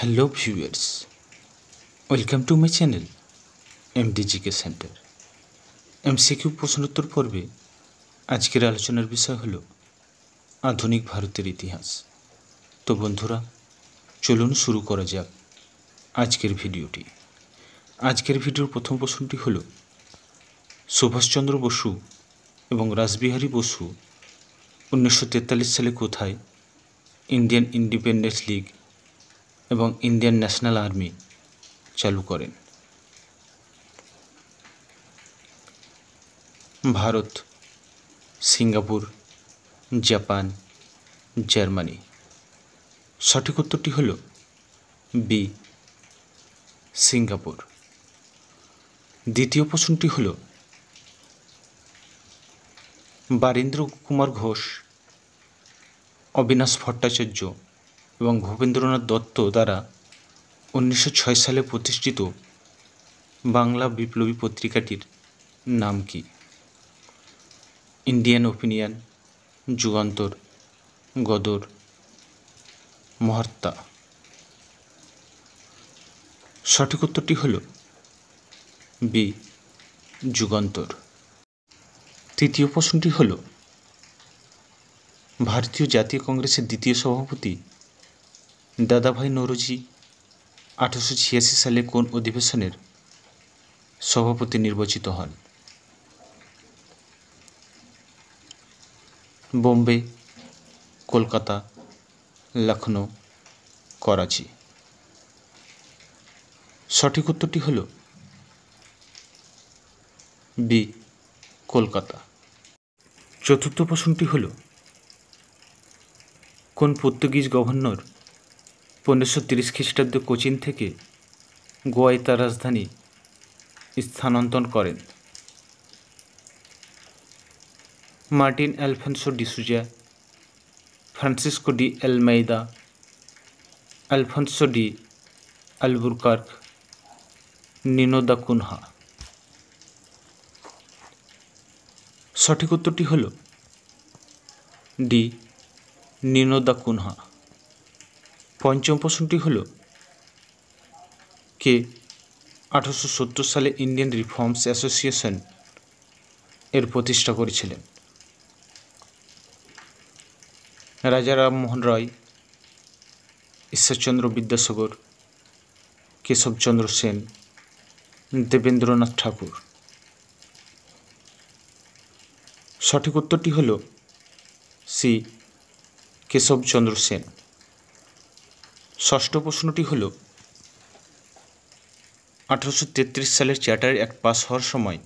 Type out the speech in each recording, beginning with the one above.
Hello viewers, welcome to my channel MDGK centre. MCQ প্রশ্নোত্তর পর্বে আজকের আলোচনার বিষয় হলো আধুনিক ভারতের ইতিহাস। তো বন্ধুরা, চলুন শুরু করা যাক আজকের ভিডিওটি। আজকের ভিডিওর প্রথম প্রশ্নটি হলো সুভাষচন্দ্র বসু এবং রাসবিহারী বসু 1943 সালে কোথায় ইন্ডিয়ান ইন্ডিপেন্ডেন্স লীগ এবং ইন্ডিয়ান ন্যাশনাল আর্মি চালু করেন? Bharat, Singapore, Japan, Germany. সঠিক উত্তরটি হল বি, সিঙ্গাপুর। দ্বিতীয় প্রশ্নটি হল বারীন্দ্র কুমার ঘোষ, অবিনাশ ভট্টাচার্য এবং ভূপেন্দ্রনাথ দত্ত দ্বারা 1906 সালে প্রতিষ্ঠিত বাংলা বিপ্লবী পত্রিকাটির নাম কি? Indian Opinion, Jugantar, Ghadar, Mahratta. সঠিক উত্তরটি হল বি, যুগান্তর। তৃতীয় প্রশ্নটি হল ভারতীয় জাতীয় কংগ্রেসের দ্বিতীয় সভাপতি দাদাভাই নৌরোজি 1886 সালে কোন অধিবেশনের সভাপতি নির্বাচিত হন? বোম্বে, কলকাতা, লখনউ, করাচি। সঠিক উত্তরটি হল বি, কলকাতা। চতুর্থ প্রশ্নটি হল কোন পর্তুগিজ গভর্নর 1530 খ্রিস্টাব্দে কোচিন থেকে গোয়ায় তার রাজধানী স্থানান্তর করেন? Martin Alfonso de Sousa, Francisco de Almeida, Afonso de Albuquerque, Nino da Cunha. সঠিক উত্তরটি হল ডি, নিনো দা কুনহা। পঞ্চম প্রশ্নটি হল কে 1870 সালে ইন্ডিয়ান রিফর্মস অ্যাসোসিয়েশন এর প্রতিষ্ঠা করেছিলেন? রাজা রামমোহন রায়, ঈশ্বরচন্দ্র বিদ্যাসাগর, কেশবচন্দ্র সেন, দেবেন্দ্রনাথ ঠাকুর। সঠিক উত্তরটি হল সি, কেশবচন্দ্র সেন। ষষ্ঠ প্রশ্নটি হল 1833 সালের চার্টার অ্যাক্ট পাস হওয়ার সময়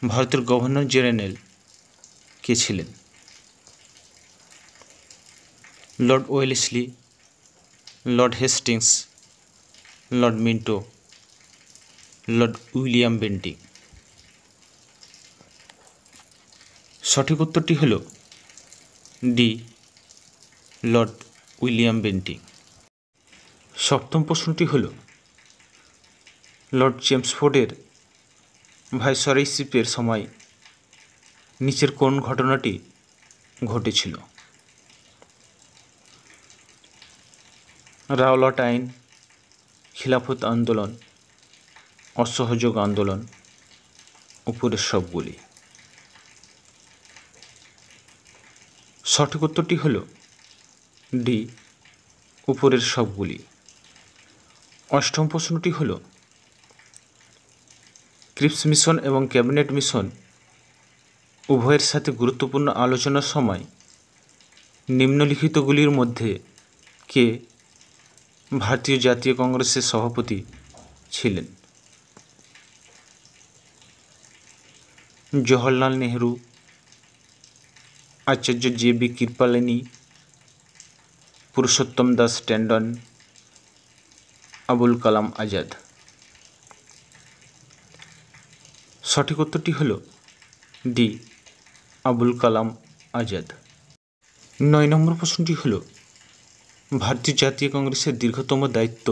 ভারতের গভর্নর জেনারেল কে ছিলেন? Lord Wellesley, Lord Hastings, Lord Minto, Lord William Bentinck. সঠিক উত্তরটি হল ডি, লর্ড উইলিয়াম বেন্টিং। সপ্তম প্রশ্নটি হল লর্ড চেমসফোর্ডের ভাইসরয়শিপের সময় নিচের কোন ঘটনাটি ঘটেছিল? রাওলাট আইন, খিলাফত আন্দোলন, অসহযোগ আন্দোলন, উপরের সবগুলি। সঠিক উত্তরটি হল ডি, উপরের সবগুলি। অষ্টম প্রশ্নটি হল ক্রিপস মিশন এবং ক্যাবিনেট মিশন উভয়ের সাথে গুরুত্বপূর্ণ আলোচনার সময় নিম্নলিখিতগুলির মধ্যে কে ভারতীয় জাতীয় কংগ্রেসের সভাপতি ছিলেন? জওহরলাল নেহরু, আচার্য জে.বি. কৃপালিনী, পুরুষোত্তম দাস ট্যান্ডন, আবুল কালাম আজাদ। সঠিক উত্তরটি হল ডি, আবুল কালাম আজাদ। 9 নম্বর প্রশ্নটি হল ভারতীয় জাতীয় কংগ্রেসের দীর্ঘতম দায়িত্ব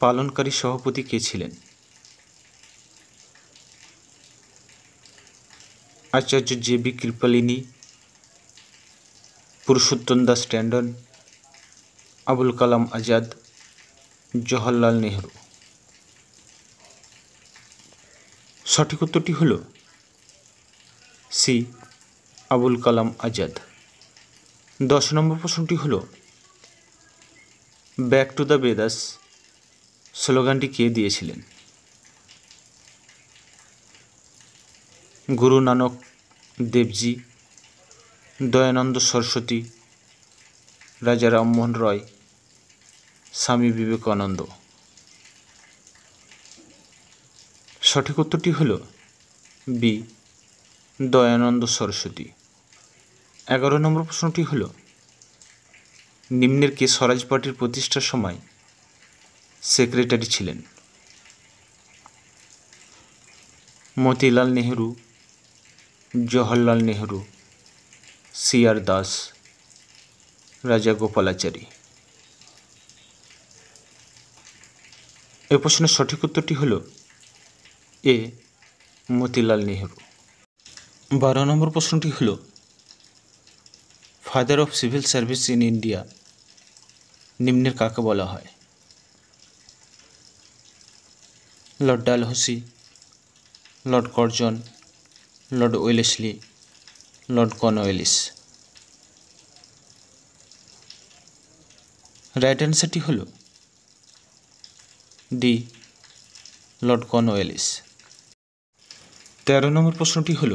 পালনকারী সভাপতি কে ছিলেন? আচার্য জে.বি. কৃপালিনী, পুরুষোত্তম দাস ট্যান্ডন, আবুল কালাম আজাদ, জওহরলাল নেহরু। সঠিক উত্তরটি হল সি, আবুল কালাম আজাদ। 10 নম্বর প্রশ্নটি হল ব্যাক টু দ্য বেদাস স্লোগানটি কে দিয়েছিলেন? গুরু নানক দেবজি, দয়ানন্দ সরস্বতী, রাজা রামমোহন রয়, স্বামী বিবেকানন্দ। সঠিক উত্তরটি হল বি, দয়ানন্দ সরস্বতী। 11 নম্বর প্রশ্নটি হল নিম্নের কে স্বরাজ পার্টির প্রতিষ্ঠার সময় সেক্রেটারি ছিলেন? মতিলাল নেহরু, জওহরলাল নেহরু, সি.আর. দাস, রাজা গোপালাচারী। এ প্রশ্নের সঠিক উত্তরটি হল এ, মতিলাল নেহরু। 12 নম্বর প্রশ্নটি হল father of civil service in India নিম্নের কাকে বলা হয়? Lord Dalhousie, Lord Curzon, Lord Wellesley, Lord Cornwallis. Right অ্যান্সারটি হল ডি, লর্ড কর্নওয়ালিস। 13 নম্বর প্রশ্নটি হল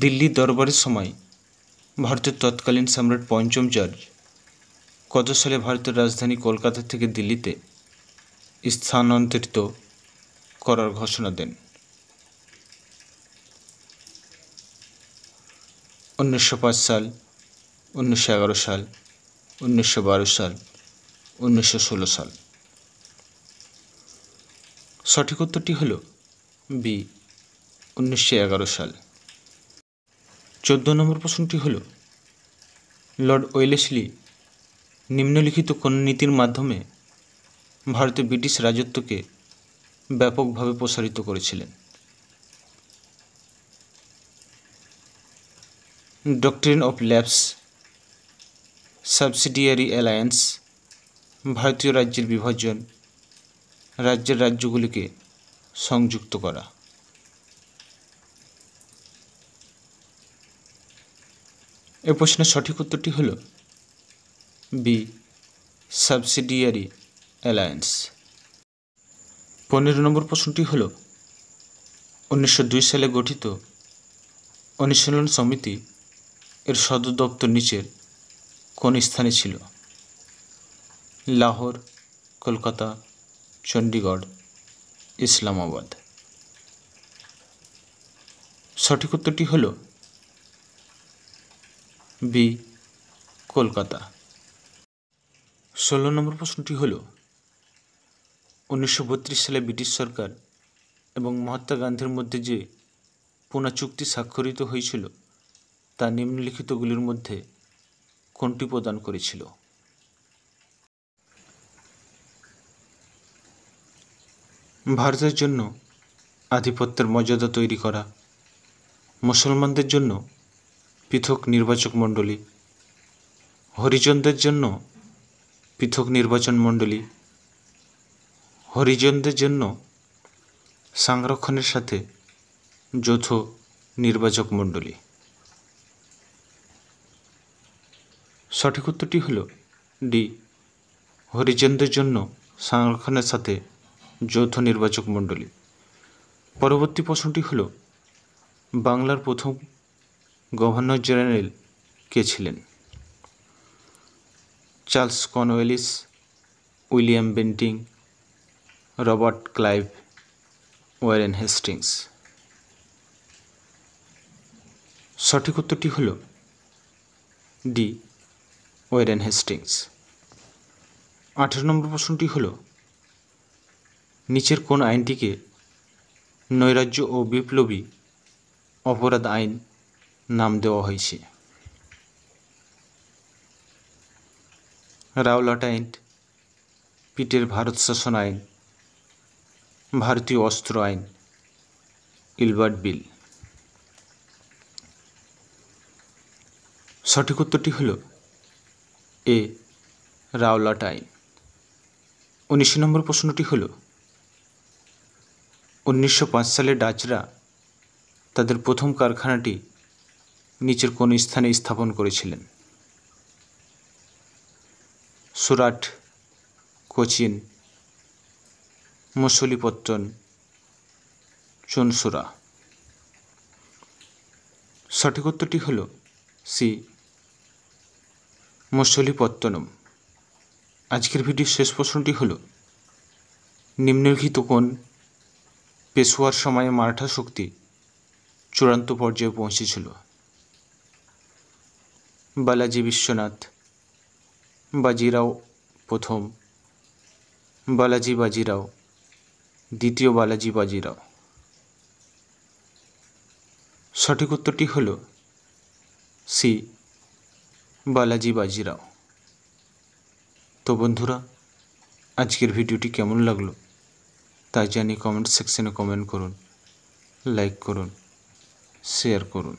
দিল্লি দরবারের সময় ভারতের তৎকালীন সম্রাট পঞ্চম জর্জ কত সালে ভারতের রাজধানী কলকাতা থেকে দিল্লিতে স্থানান্তরিত করার ঘোষণা দেন? 1905 সাল, 1911 সাল, 1912 সাল, 1916 সাল। সঠিক উত্তরটি হল বি, 1911 সাল। 14 নম্বর প্রশ্নটি হল লর্ড ওয়েলেসলি নিম্নলিখিত কোন নীতির মাধ্যমে ভারতে ব্রিটিশ রাজত্বকে ব্যাপকভাবে প্রসারিত করেছিলেন? Doctrine of lapse, subsidiary alliance, ভারতীয় রাজ্যের বিভাজন, রাজ্যের রাজ্যগুলিকে সংযুক্ত করা। এ প্রশ্নের সঠিক উত্তরটি হল বি, সাবসিডিয়ারি অ্যালায়েন্স। 15 নম্বর প্রশ্নটি হল 1902 সালে গঠিত অনুশীলন সমিতি এর সদর দপ্তর নিচের কোন স্থানে ছিল? লাহোর, কলকাতা, চণ্ডীগড়, ইসলামাবাদ। সঠিক উত্তরটি হল বি, কলকাতা। 16 নম্বর প্রশ্নটি হল 1932 সালে ব্রিটিশ সরকার এবং মহাত্মা গান্ধীর মধ্যে যে পুনা চুক্তি স্বাক্ষরিত হয়েছিল তা নিম্নলিখিতগুলির মধ্যে কোনটি প্রদান করেছিল? ভারতের জন্য আধিপত্যের মর্যাদা তৈরি করা, মুসলমানদের জন্য পৃথক নির্বাচক মণ্ডলী, হরিজনদের জন্য পৃথক নির্বাচন মণ্ডলী, হরিজনদের জন্য সংরক্ষণের সাথে যৌথ নির্বাচক মণ্ডলী। সঠিক উত্তরটি হল ডি, হরিজনদের জন্য সংরক্ষণের সাথে যৌথ নির্বাচক মণ্ডলী। পরবর্তী প্রশ্নটি হল বাংলার প্রথম গভর্নর জেনারেল কে ছিলেন? Charles Cornwallis, William Bentinck, Robert Clive, Warren Hastings. সঠিক উত্তরটি হল ডি, ওয়ারেন হেস্টিংস। 18 নম্বর প্রশ্নটি হল নিচের কোন আইনটিকে নৈরাজ্য ও বিপ্লবী অপরাধ আইন নাম দেওয়া হয়েছে? রাওলাট আইন, পিটের ভারত শাসন আইন, ভারতীয় অস্ত্র আইন, ইলবার্ট বিল। সঠিক উত্তরটি হল এ, রাওলাট আইন। 19 নম্বর প্রশ্নটি হল 1905 সালে ডাচরা তাদের প্রথম কারখানাটি নিচের কোন স্থানে স্থাপন করেছিলেন? সুরাট, কোচিন, মছলিপত্তন, চুনসুরা। সঠিক উত্তরটি হল সি, মছলিপত্তনম। আজকের ভিডিওর শেষ প্রশ্নটি হল নিম্নলিখিত কোন পেশোয়ার সময়ে মারাঠা শক্তি চূড়ান্ত পর্যায়ে পৌঁছেছিল? বালাজি বিশ্বনাথ, বাজিরাও প্রথম, বালাজি বাজিরাও, দ্বিতীয় বালাজি বাজিরাও। সঠিক উত্তরটি হল সি, বালাজি বাজিরাও। তো বন্ধুরা, আজকের ভিডিওটি কেমন লাগলো তাই জানিয়ে কমেন্ট সেকশনে কমেন্ট করুন, লাইক করুন, শেয়ার করুন।